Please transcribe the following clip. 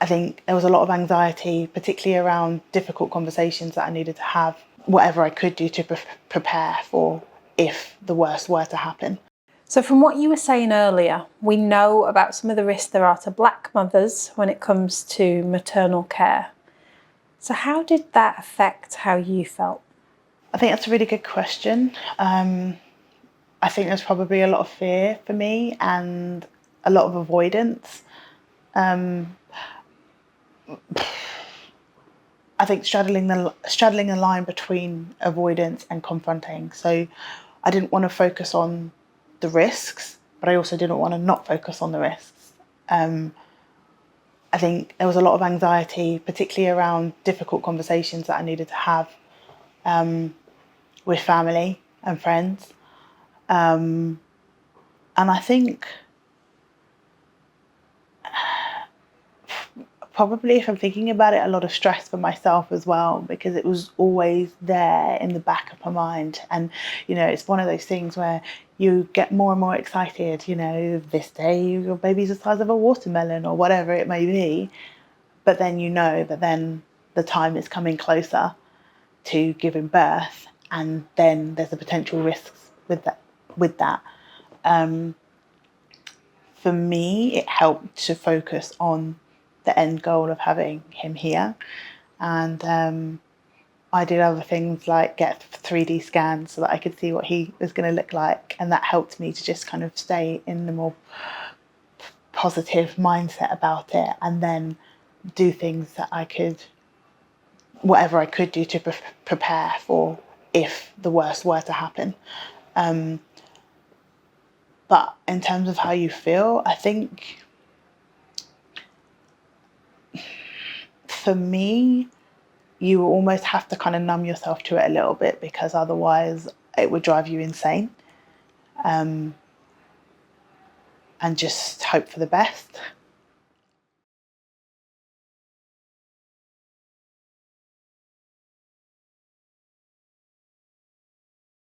think there was a lot of anxiety, particularly around difficult conversations that I needed to have, whatever I could do to prepare for if the worst were to happen. So from what you were saying earlier, we know about some of the risks there are to black mothers when it comes to maternal care. So how did that affect how you felt? I think that's a really good question. I think there's probably a lot of fear for me and a lot of avoidance. I think straddling the line between avoidance and confronting. So I didn't want to focus on the risks, but I also didn't want to not focus on the risks. I think there was a lot of anxiety, particularly around difficult conversations that I needed to have with family and friends. And I think probably, if I'm thinking about it, a lot of stress for myself as well, because it was always there in the back of my mind. And, you know, it's one of those things where you get more and more excited, you know, this day your baby's the size of a watermelon or whatever it may be. But then you know that then the time is coming closer to giving birth, and then there's the potential risks with that. For me, it helped to focus on the end goal of having him here, and I did other things like get 3D scans so that I could see what he was going to look like, and that helped me to just kind of stay in the more positive mindset about it, and then do things that I could, whatever I could do to prepare for if the worst were to happen. But in terms of how you feel, I think for me, you almost have to kind of numb yourself to it a little bit, because otherwise it would drive you insane. And just hope for the best.